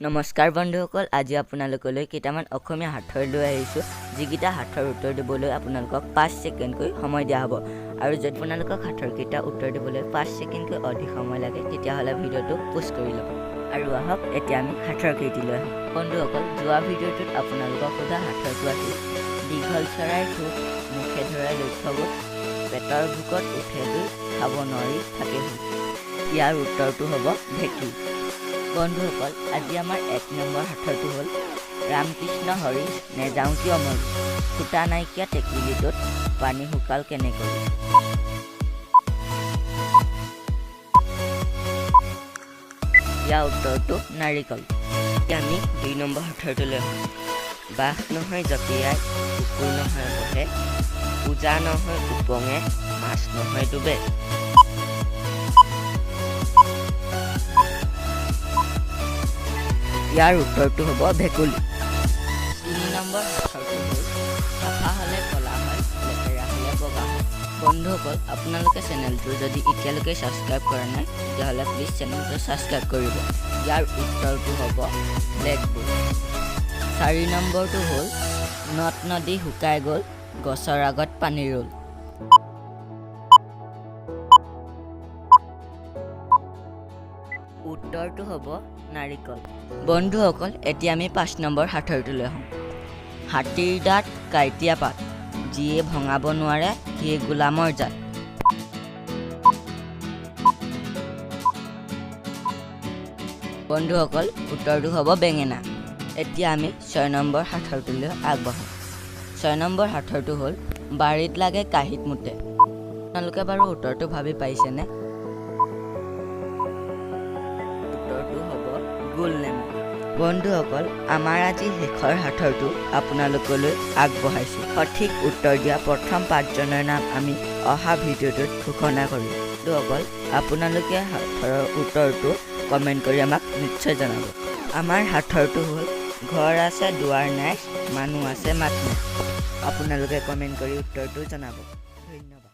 নমস্কাৰ বন্ধুসকল, আজি আপোনালোকলৈ কেইটামান অসমীয়া সাঁথৰ লৈ আহিছোঁ, যিকেইটা সাঁথৰ উত্তৰ দিবলৈ আপোনালোকক 5 ছেকেণ্ডকৈ সময় দিয়া হ'ব। আৰু যদি আপোনালোকক সাঁথৰকেইটা উত্তৰ দিবলৈ 5 ছেকেণ্ডকৈ অধিক সময় লাগে, তেতিয়াহ'লে ভিডিঅ'টো পোষ্ট কৰি ল'ব। আৰু আহক এতিয়া আমি সাঁথৰকেইটি লৈ আহোঁ। বন্ধুসকল, যোৱা ভিডিঅ'টোত আপোনালোকক সোধা সাঁথৰটো আছিল দীঘল চৰাইৰ ঠোঁট, মুখে ধৰাই লক্ষ্য গোট, পেটৰ ভোকত উঠে দুই, খাব নোৱাৰি থাকে হুই। ইয়াৰ উত্তৰটো হ'ব ঢেঁকী। বন্ধুসকল, আজি আমাৰ 1 নম্বৰ সাঁথৰটো হ'ল ৰামকৃষ্ণ হৰি নেযাওঁ কিয় মৰি, ফুটা নাইকিয়া টেকেলিটোত পানী শুকাল কেনেকৈ। ইয়াৰ উত্তৰটো নাৰিকল। আমি 2 নম্বৰ সাঁথৰটো লৈ আহোঁ। বাঘ নহয় জঁপিয়াই, কুকুৰ নহয় বহে, পূজা নহয় উপঙে, মাছ নহয় ডুবে। ইয়াৰ উত্তৰটো হ'ব ভেকুলী। 3 নম্বৰ সাঁথৰটো হ'ল চাফা হ'লে ক'লা হয়, লেতেৰা হ'লে বগা হয়। বন্ধুসকল, আপোনালোকে চেনেলটো যদি এতিয়ালৈকে ছাবস্ক্ৰাইব কৰা নাই, তেতিয়াহ'লে প্লিজ চেনেলটো ছাবস্ক্ৰাইব কৰিব। ইয়াৰ উত্তৰটো হ'ব ব্লেকবোৰ্ড। 4 নম্বৰটো হ'ল নদ নদী শুকাই গ'ল, গছৰ আগত পানী ৰ'ল। উত্তৰটো হ'ব নাৰিকল। বন্ধুসকল, এতিয়া আমি 5 নম্বৰ সাঁথৰটো লৈ আহোঁ। হাতীৰ দাঁত কাঁইটীয়া পাত, যিয়ে ভঙাব নোৱাৰে সিয়ে গোলামৰ জাত। বন্ধুসকল, উত্তৰটো হ'ব বেঙেনা। এতিয়া আমি 6 নম্বৰ সাঁথৰটোলৈ আগবাঢ়োঁ। 6 নম্বৰ সাঁথৰটো হ'ল বাৰীত লাগে কাঁহীত মুতে। আপোনালোকে বাৰু উত্তৰটো ভাবি পাইছেনে? উত্তৰটো হ'ব গোল নেমু। বন্ধুসকল, আমাৰ আজি শেষৰ সাঁথৰটো আপোনালোকলৈ আগবঢ়াইছোঁ। সঠিক উত্তৰ দিয়া প্ৰথম 5 জনৰ নাম আমি অহা ভিডিঅ'টোত ঘোষণা কৰিম। বন্ধুসকল, আপোনালোকে সাঁথৰৰ উত্তৰটো কমেণ্ট কৰি আমাক নিশ্চয় জনাব। আমাৰ সাঁথৰটো হ'ল ঘৰ আছে দুৱাৰ নাই, মানুহ আছে মাত নাই। আপোনালোকে কমেণ্ট কৰি উত্তৰটো জনাব। ধন্যবাদ।